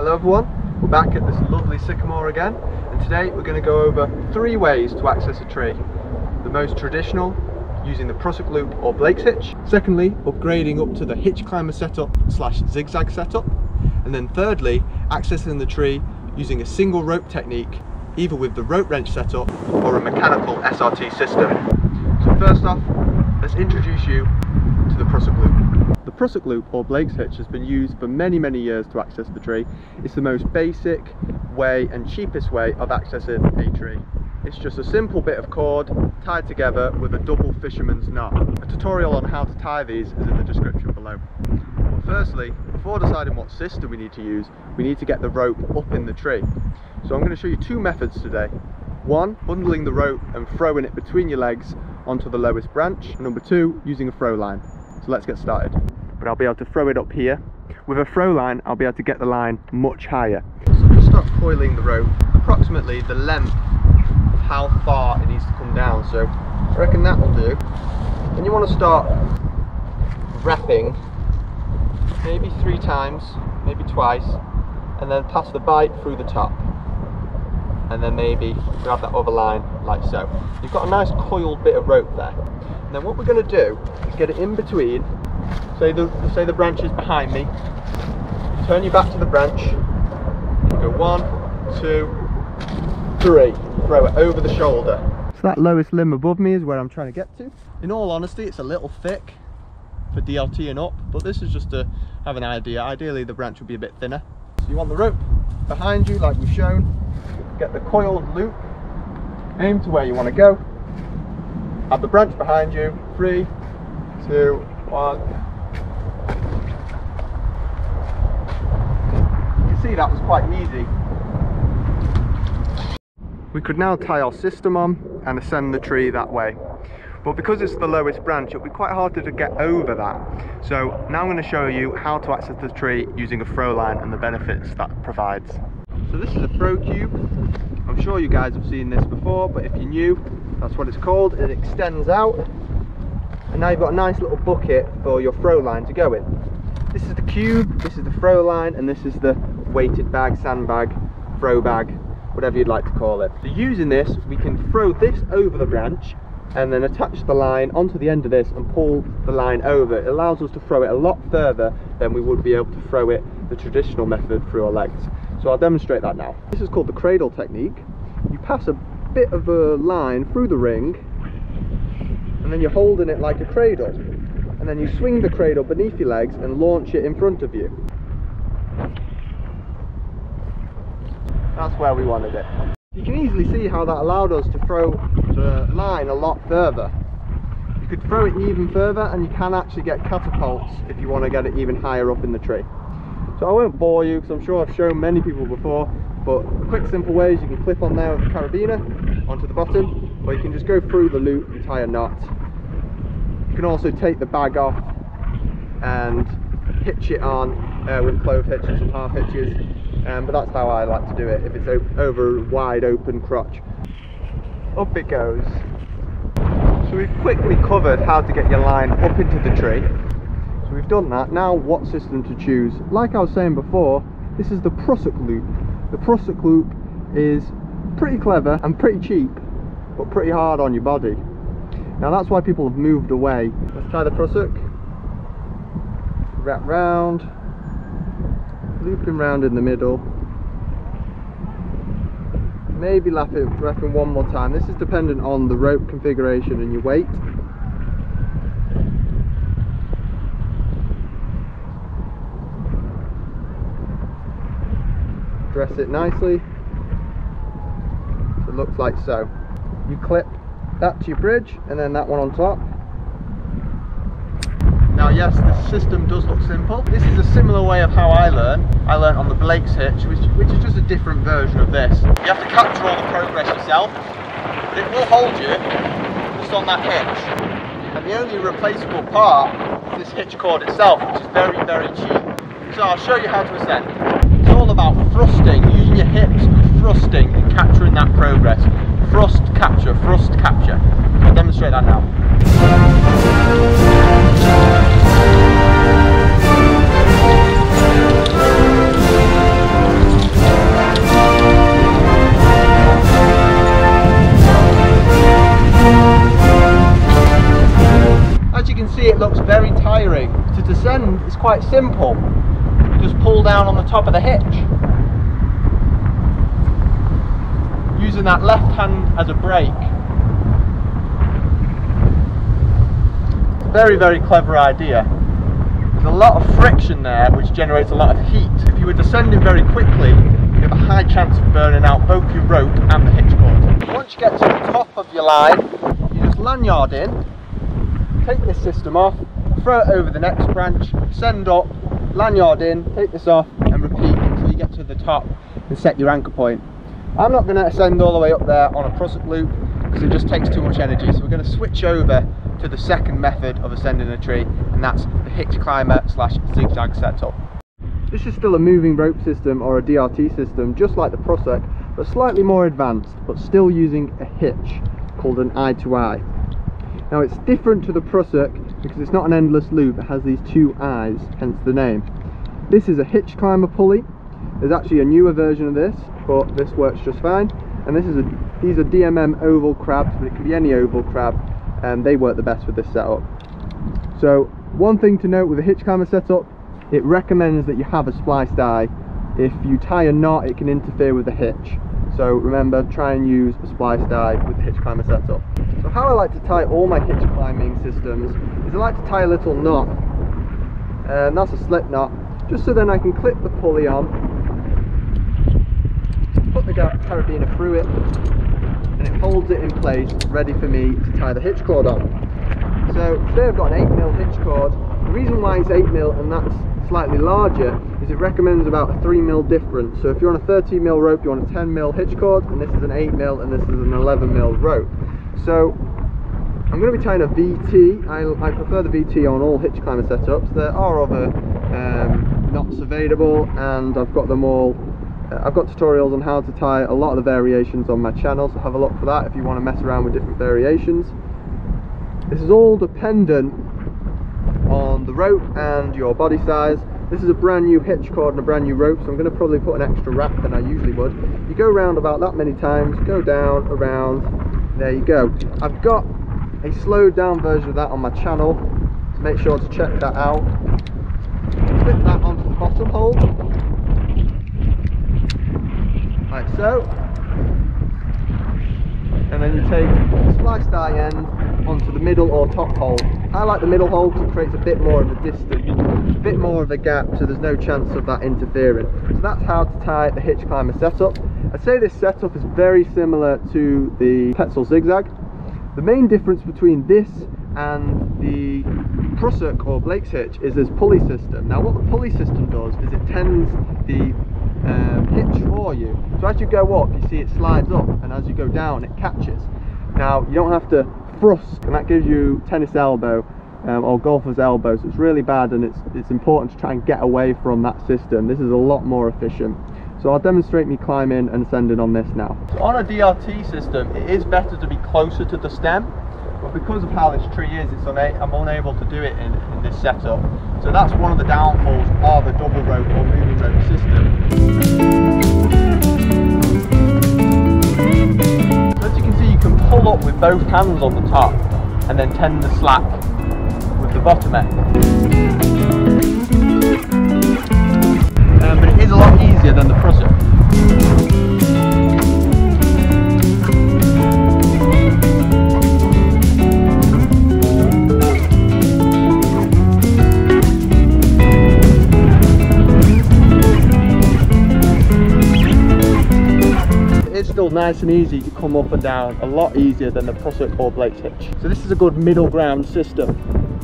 Hello everyone, we're back at this lovely sycamore again, and today we're going to go over 3 ways to access a tree. The most traditional, using the prusik loop or Blake's hitch. Secondly, upgrading up to the hitch climber setup / zigzag setup. And then thirdly, accessing the tree using a single rope technique, either with the rope wrench setup or a mechanical SRT system. So first off, let's introduce you to the prusik loop. The prusik loop or Blake's hitch has been used for many years to access the tree. It's the most basic way and cheapest way of accessing a tree. It's just a simple bit of cord tied together with a double fisherman's knot. A tutorial on how to tie these is in the description below. But firstly, before deciding what system we need to use, we need to get the rope up in the tree. So I'm going to show you 2 methods today. One, bundling the rope and throwing it between your legs onto the lowest branch. And number 2, using a throw line. So let's get started. But I'll be able to throw it up here. With a throw line, I'll be able to get the line much higher. So just start coiling the rope, approximately the length of how far it needs to come down. So I reckon that will do. And you want to start wrapping, maybe 3 times, maybe twice, and then pass the bight through the top. And then maybe grab that other line like so. You've got a nice coiled bit of rope there. And then what we're going to do is get it in between. Say the branch is behind me. Turn your back to the branch. You go 1, 2, 3. Throw it over the shoulder. So that lowest limb above me is where I'm trying to get to. In all honesty, it's a little thick for DLTing up, but this is just to have an idea. Ideally, the branch will be a bit thinner. So you want the rope behind you, like we've shown. Get the coiled loop. Aim to where you want to go. Have the branch behind you. 3, 2, 1. You can see that was quite easy. We could now tie our system on and ascend the tree that way. But because it's the lowest branch, it'll be quite hard to get over that. So now I'm going to show you how to access the tree using a throw line and the benefits that provides. So this is a throw cube. I'm sure you guys have seen this before, but if you're new, that's what it's called. It extends out. And now you've got a nice little bucket for your throw line to go in. This is the cube, this is the throw line, and this is the weighted bag, sandbag, throw bag, whatever you'd like to call it. So using this, we can throw this over the branch and then attach the line onto the end of this and pull the line over. It allows us to throw it a lot further than we would be able to throw it the traditional method through our legs. So I'll demonstrate that now. This is called the cradle technique. You pass a bit of a line through the ring, and then you're holding it like a cradle, and then you swing the cradle beneath your legs and launch it in front of you. That's where we wanted it. You can easily see how that allowed us to throw the line a lot further. You could throw it even further, and you can actually get catapults if you want to get it even higher up in the tree. So I won't bore you because I'm sure I've shown many people before, but a quick simple way is you can clip on there with a carabiner onto the bottom, or you can just go through the loop and tie a knot. You can also take the bag off and hitch it on with clove hitches and half hitches, but that's how I like to do it if it's over a wide open crotch. Up it goes. So we've quickly covered how to get your line up into the tree. So we've done that. Now what system to choose? Like I was saying before, this is the prusik loop. The prusik loop is pretty clever and pretty cheap, but pretty hard on your body. Now that's why people have moved away. Let's tie the prusik. Wrap round, looping round in the middle. Maybe wrapping one more time. This is dependent on the rope configuration and your weight. Dress it nicely. So it looks like so. You clip that to your bridge and then that one on top. Now yes, this system does look simple. This is a similar way of how I learn. I learned on the Blake's hitch, which is just a different version of this. You have to capture all the progress yourself, but it will hold you just on that hitch. And the only replaceable part is this hitch cord itself, which is very cheap. So I'll show you how to ascend. It's all about thrusting, using your hips and thrusting and capturing that progress. Thrust, capture, thrust, capture. I'll demonstrate that now. descend is quite simple. You just pull down on the top of the hitch, using that left hand as a brake. It's a very, very clever idea. There's a lot of friction there which generates a lot of heat. If you were descending very quickly, you have a high chance of burning out both your rope and the hitch cord. Once you get to the top of your line, you just lanyard in, take this system off, throw it over the next branch, send up, lanyard in, take this off and repeat until you get to the top and set your anchor point. I'm not going to ascend all the way up there on a prusik loop because it just takes too much energy, so we're going to switch over to the second method of ascending a tree, and that's the hitch climber / zigzag setup. This is still a moving rope system or a DRT system, just like the prusik, but slightly more advanced, but still using a hitch called an eye-to-eye. Now it's different to the prusik because it's not an endless loop, it has these two eyes, hence the name. This is a hitch climber pulley. There's actually a newer version of this, but this works just fine. And these are DMM oval crabs, but it can be any oval crab, and they work the best with this setup. So one thing to note with a hitch climber setup, it recommends that you have a spliced eye. If you tie a knot, it can interfere with the hitch. So remember, try and use a spliced eye with the hitch climber setup. So how I like to tie all my hitch climbing systems is I like to tie a little knot, and that's a slip knot, just so then I can clip the pulley on, put the carabiner through it, and it holds it in place, ready for me to tie the hitch cord on. So today I've got an 8mm hitch cord. The reason why it's 8mm and that's slightly larger is it recommends about a 3mm difference. So if you're on a 13mm rope, you want a 10mm hitch cord, and this is an 8mm and this is an 11mm rope. So I'm going to be tying a VT. I prefer the VT on all hitch climber setups. There are other knots available, and I've got them all. I've got tutorials on how to tie a lot of the variations on my channel, so have a look for that if you want to mess around with different variations. This is all dependent on the rope and your body size. This is a brand new hitch cord and a brand new rope, so I'm going to probably put an extra wrap than I usually would. You go around about that many times, go down, around, there you go. I've got a slowed down version of that on my channel, so make sure to check that out. Slip that onto the bottom hole, like so, and then you take the spliced eye end onto the middle or top hole. I like the middle hole because it creates a bit more of a distance, a bit more of a gap, so there's no chance of that interfering. So that's how to tie the hitch climber setup. I'd say this setup is very similar to the Tpott zigzag. The main difference between this and the prusik or Blake's hitch is this pulley system. Now what the pulley system does is it tends the hitch for you. So as you go up, you see it slides up, and as you go down, it catches. Now you don't have to thrust, and that gives you tennis elbow or golfer's elbow, so it's really bad, and it's important to try and get away from that system. This is a lot more efficient. So I'll demonstrate me climbing and ascending on this now. So on a DRT system, it is better to be closer to the stem, but because of how this tree is, I'm unable to do it in this setup. So that's one of the downfalls of the double rope or moving rope system. So as you can see, you can pull up with both hands on the top and then tend the slack with the bottom end. But it is a lot easier than the prusik. It's still nice and easy to come up and down, a lot easier than the prusik or Blake's hitch. So this is a good middle ground system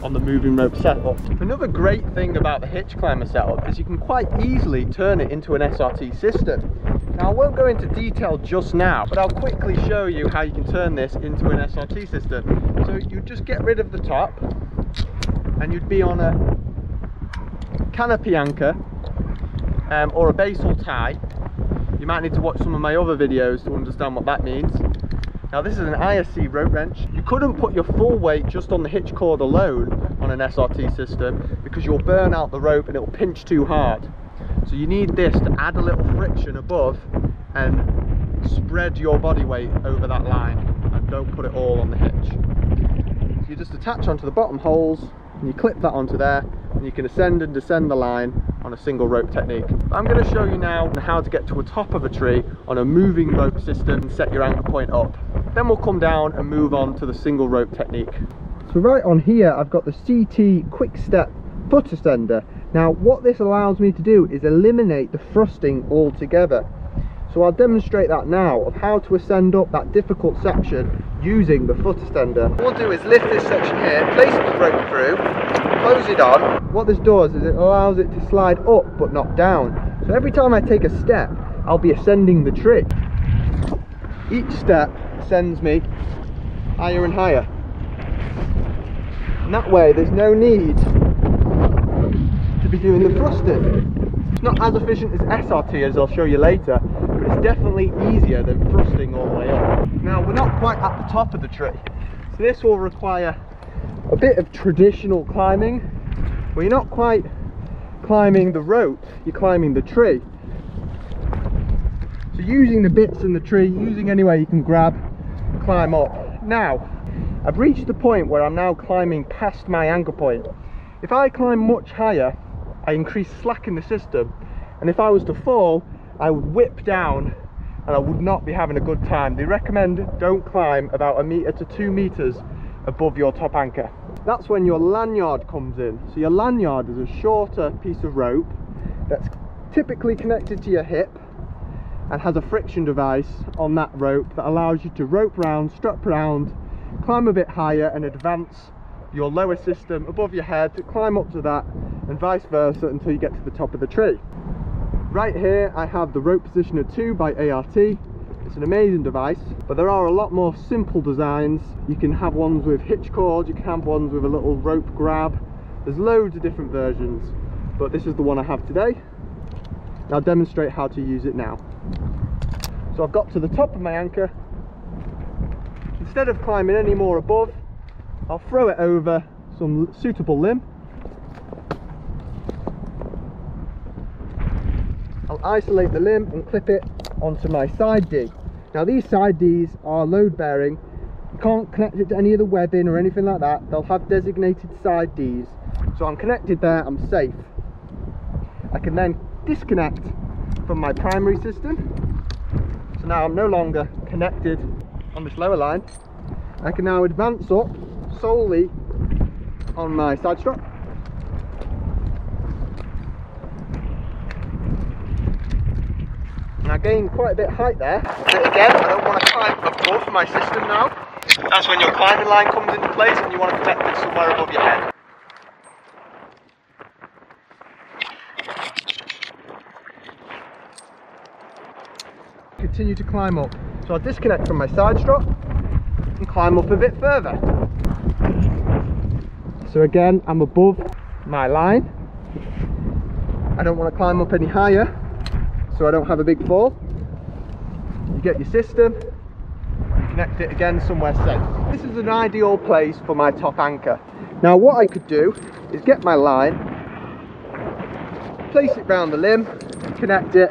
on the moving rope setup. Another great thing about the hitch climber setup is you can quite easily turn it into an SRT system. Now I won't go into detail just now, but I'll quickly show you how you can turn this into an SRT system. So you just get rid of the top and you'd be on a canopy anchor or a basal tie. You might need to watch some of my other videos to understand what that means. Now this is an ISC rope wrench. You couldn't put your full weight just on the hitch cord alone on an SRT system because you'll burn out the rope and it'll pinch too hard. So you need this to add a little friction above and spread your body weight over that line, and don't put it all on the hitch. So you just attach onto the bottom holes and you clip that onto there, and you can ascend and descend the line on a single rope technique. I'm going to show you now how to get to the top of a tree on a moving rope system and set your anchor point up. Then we'll come down and move on to the single rope technique. So right on here I've got the CT quick step foot ascender. Now what this allows me to do is eliminate the thrusting altogether. So I'll demonstrate that now of how to ascend up that difficult section using the foot ascender. What we'll do is lift this section here, place the rope through, close it on. What this does is it allows it to slide up but not down. So every time I take a step, I'll be ascending the tree. Each step sends me higher and higher. And that way there's no need to be doing the thrusting. It's not as efficient as SRT, as I'll show you later, but it's definitely easier than thrusting all the way up. Now we're not quite at the top of the tree, so this will require a bit of traditional climbing, where you're not quite climbing the rope, you're climbing the tree. So using the bits in the tree, using any way you can grab, climb up. Now, I've reached the point where I'm now climbing past my anchor point. If I climb much higher, I increase slack in the system, and if I was to fall, I would whip down and I would not be having a good time. They recommend don't climb about 1 meter to 2 meters above your top anchor. That's when your lanyard comes in. So your lanyard is a shorter piece of rope that's typically connected to your hip and has a friction device on that rope that allows you to rope round, strap round, climb a bit higher and advance your lower system above your head, to climb up to that and vice versa until you get to the top of the tree. Right here I have the Rope Positioner 2 by ART. It's an amazing device, but there are a lot more simple designs. You can have ones with hitch cord, you can have ones with a little rope grab. There's loads of different versions, but this is the one I have today. And I'll demonstrate how to use it now. So I've got to the top of my anchor. Instead of climbing any more above, I'll throw it over some suitable limb. I'll isolate the limb and clip it onto my side D. Now these side Ds are load bearing. You can't connect it to any of the webbing or anything like that. They'll have designated side Ds. So I'm connected there, I'm safe. I can then disconnect from my primary system. So now I'm no longer connected on this lower line. I can now advance up solely on my side strap. And I gained quite a bit of height there, but again I don't want to climb above my system now. That's when your climbing line comes into place and you want to protect it somewhere above your head. Continue to climb up. So I'll disconnect from my side strap and climb up a bit further. So again, I'm above my line. I don't want to climb up any higher, so I don't have a big fall. You get your system, you connect it again somewhere safe. This is an ideal place for my top anchor. Now what I could do is get my line, place it round the limb, connect it,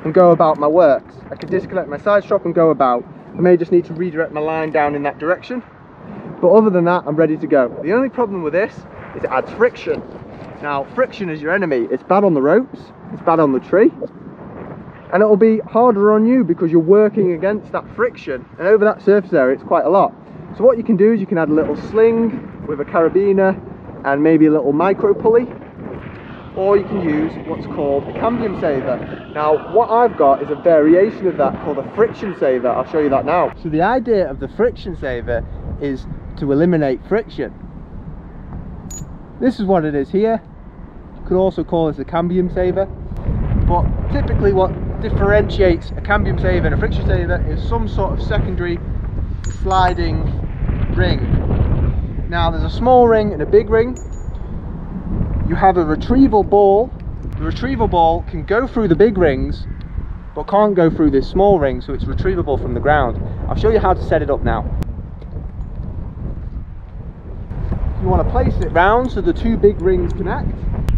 and go about my works. I could disconnect my side strap and go about. I may just need to redirect my line down in that direction. But other than that, I'm ready to go. The only problem with this is it adds friction. Now, friction is your enemy. It's bad on the ropes, it's bad on the tree, and it'll be harder on you because you're working against that friction. And over that surface area, it's quite a lot. So what you can do is you can add a little sling with a carabiner and maybe a little micro pulley, or you can use what's called a cambium saver. Now, what I've got is a variation of that called a friction saver. I'll show you that now. So the idea of the friction saver is to eliminate friction. This is what it is here. You could also call this a cambium saver, but typically what differentiates a cambium saver and a friction saver is some sort of secondary sliding ring. Now there's a small ring and a big ring. You have a retrieval ball. The retrieval ball can go through the big rings but can't go through this small ring, so it's retrievable from the ground. I'll show you how to set it up now. You want to place it round so the two big rings connect.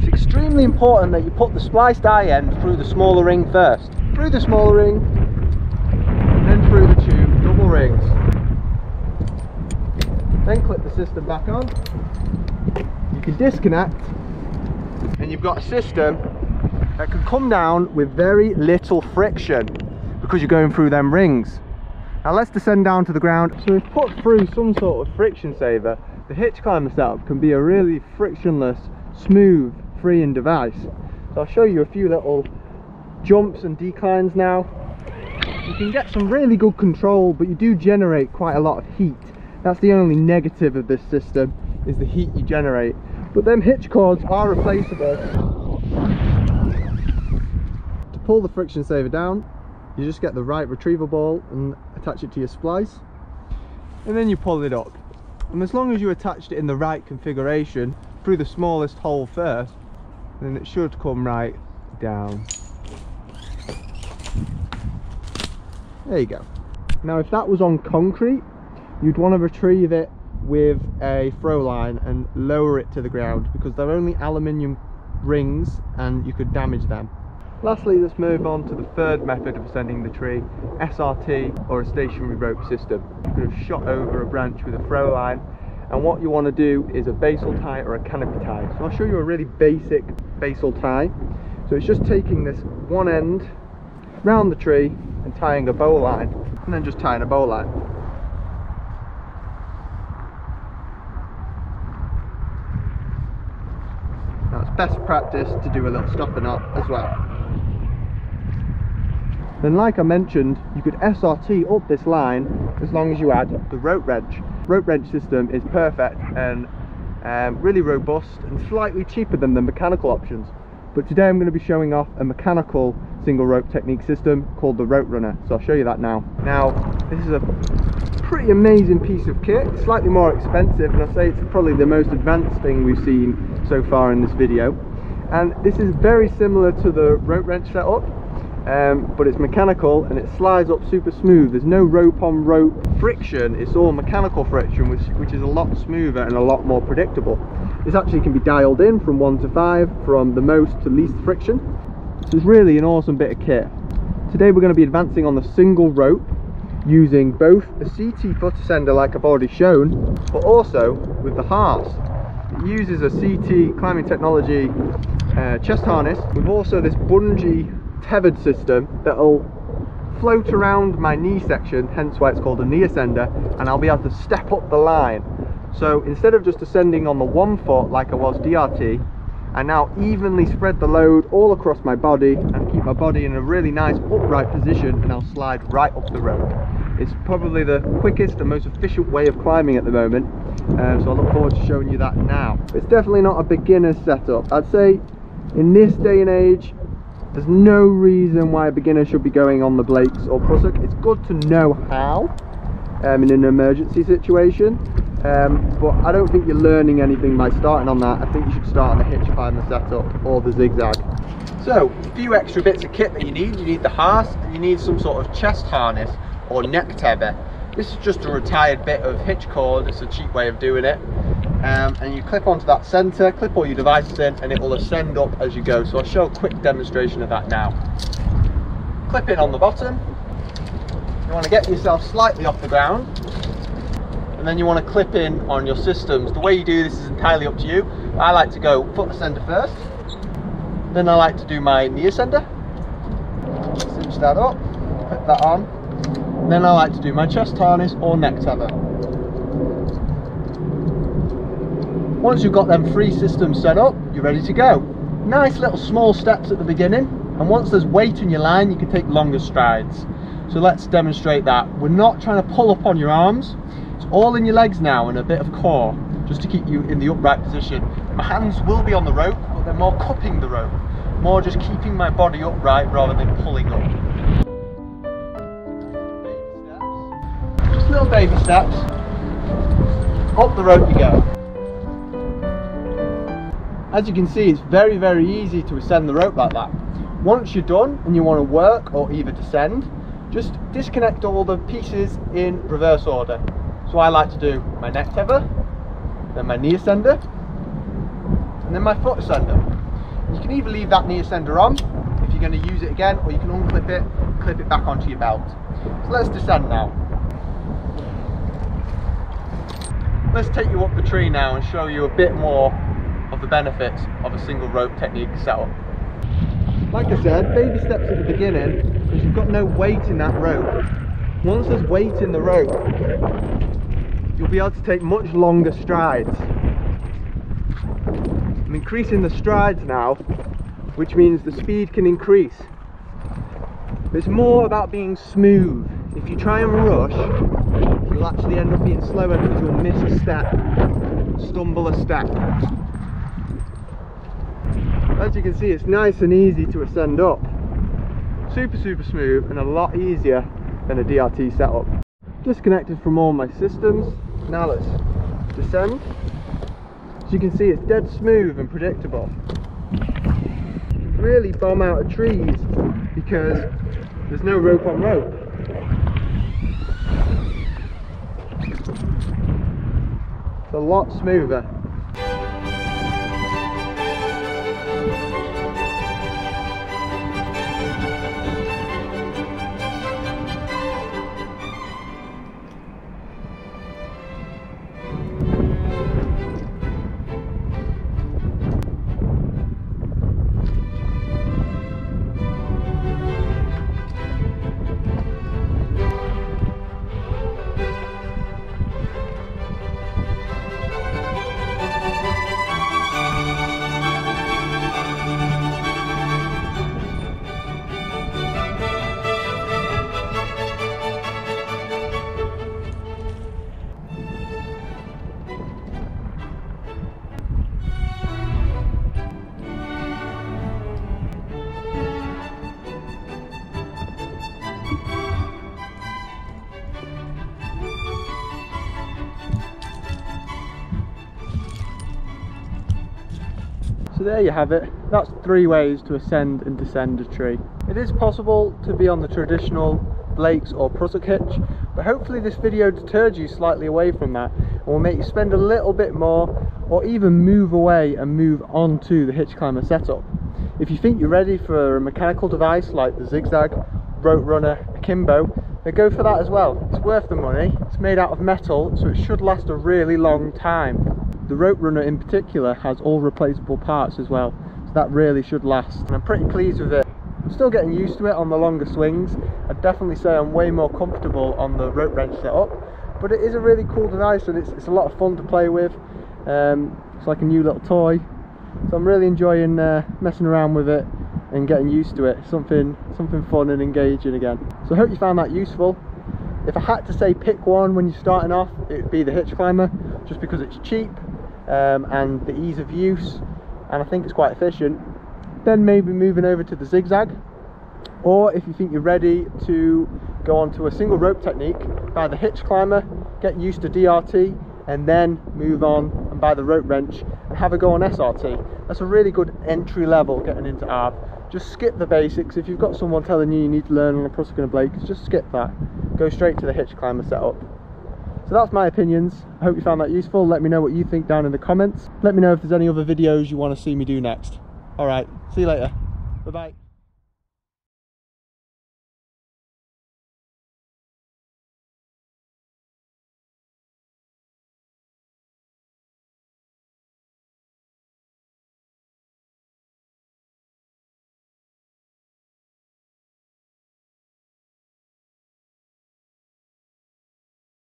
It's extremely important that you put the spliced eye end through the smaller ring first. Through the smaller ring, and then through the two double rings. Then clip the system back on. You can disconnect, and you've got a system that can come down with very little friction because you're going through them rings. Now let's descend down to the ground. So we've put through some sort of friction saver. The hitch climber setup can be a really frictionless, smooth, freeing device. So I'll show you a few little jumps and declines now. You can get some really good control, but you do generate quite a lot of heat. That's the only negative of this system, is the heat you generate. But them hitch cords are replaceable. To pull the friction saver down, you just get the right retriever ball and attach it to your splice, and then you pull it up. And as long as you attached it in the right configuration through the smallest hole first, then it should come right down. There you go. Now if that was on concrete, you'd want to retrieve it with a throw line and lower it to the ground, because they're only aluminium rings and you could damage them. Lastly, let's move on to the third method of ascending the tree, SRT, or a stationary rope system. You could have shot over a branch with a throw line, and what you want to do is a basal tie or a canopy tie. So I'll show you a really basic basal tie. So it's just taking this one end round the tree and tying a bow line, and then just tying a bow line. Now it's best practice to do a little stopper knot as well. Then, like I mentioned, you could SRT up this line as long as you add the rope wrench. Rope wrench system is perfect and really robust and slightly cheaper than the mechanical options. But today I'm going to be showing off a mechanical single rope technique system called the Rope Runner. So I'll show you that now. Now, this is a pretty amazing piece of kit, slightly more expensive, and I'll say it's probably the most advanced thing we've seen so far in this video. And this is very similar to the rope wrench setup. But it's mechanical and it slides up super smooth. There's no rope on rope friction, it's all mechanical friction, which is a lot smoother and a lot more predictable. This actually can be dialed in from 1 to 5, from the most to least friction. So it's really an awesome bit of kit. Today we're going to be advancing on the single rope, using both a CT foot ascender like I've already shown, but also with the hearse. It uses a CT climbing technology chest harness with also this bungee tethered system that'll float around my knee section, hence why it's called a knee ascender, and I'll be able to step up the line. So instead of just ascending on the 1 foot like I was DRT, I now evenly spread the load all across my body and keep my body in a really nice upright position, and I'll slide right up the rope. It's probably the quickest and most efficient way of climbing at the moment, so I look forward to showing you that now. It's definitely not a beginner's setup. I'd say in this day and age, there's no reason why a beginner should be going on the Blakes or Prusik. It's good to know how in an emergency situation, but I don't think you're learning anything by starting on that. I think you should start on the hitch climber setup or the zigzag. So, a few extra bits of kit that you need the hearse, and you need some sort of chest harness or neck tether. This is just a retired bit of hitch cord. It's a cheap way of doing it. And you clip onto that centre, clip all your devices in, and it will ascend up as you go. So I'll show a quick demonstration of that now. Clip it on the bottom. You want to get yourself slightly off the ground, and then you want to clip in on your systems. The way you do this is entirely up to you. I like to go foot ascender first, then I like to do my knee ascender, cinch that up, clip that on, then I like to do my chest harness or neck tether. Once you've got them 3 systems set up, you're ready to go. Nice little small steps at the beginning, and once there's weight in your line, you can take longer strides. So let's demonstrate that. We're not trying to pull up on your arms. It's all in your legs now and a bit of core, just to keep you in the upright position. My hands will be on the rope, but they're more cupping the rope, more just keeping my body upright rather than pulling up. Just little baby steps. Up the rope you go. As you can see, it's very, very easy to ascend the rope like that. Once you're done and you want to work or either descend, just disconnect all the pieces in reverse order. So I like to do my neck tether, then my knee ascender, and then my foot ascender. You can either leave that knee ascender on if you're going to use it again, or you can unclip it, clip it back onto your belt. So let's descend now. Let's take you up the tree now and show you a bit more of the benefits of a single rope technique setup. Like I said, baby steps at the beginning because you've got no weight in that rope. Once there's weight in the rope, you'll be able to take much longer strides. I'm increasing the strides now, which means the speed can increase. It's more about being smooth. If you try and rush, you'll actually end up being slower because you'll miss a step, stumble a step. As you can see, it's nice and easy to ascend up. Super smooth and a lot easier than a DRT setup. Disconnected from all my systems. Now let's descend. As you can see, it's dead smooth and predictable. Really bomb out of trees because there's no rope on rope. It's a lot smoother. So there you have it. That's 3 ways to ascend and descend a tree. It is possible to be on the traditional Blake's or prusik hitch, but hopefully this video deterred you slightly away from that and will make you spend a little bit more or even move away and move on to the hitch climber setup. If you think you're ready for a mechanical device like the zigzag, rope runner, akimbo, then go for that as well. It's worth the money. It's made out of metal, so it should last a really long time. The rope runner in particular has all replaceable parts as well, so that really should last, and I'm pretty pleased with it. I'm still getting used to it on the longer swings. I'd definitely say I'm way more comfortable on the rope wrench setup, but it is a really cool device and it's a lot of fun to play with. It's like a new little toy, so I'm really enjoying messing around with it and getting used to it. Something fun and engaging again. So I hope you found that useful. If I had to say pick one when you're starting off, it would be the hitch climber, just because it's cheap and the ease of use, and I think it's quite efficient. Then maybe moving over to the zigzag, or if you think you're ready to go on to a single rope technique, buy the hitch climber, get used to DRT, and then move on and buy the rope wrench and have a go on SRT. That's a really good entry level getting into ARB. Just skip the basics. If you've got someone telling you need to learn on a prusik and a Blake's, just skip that. Go straight to the hitch climber setup. So that's my opinions. I hope you found that useful. Let me know what you think down in the comments. Let me know if there's any other videos you want to see me do next. Alright, see you later. Bye bye.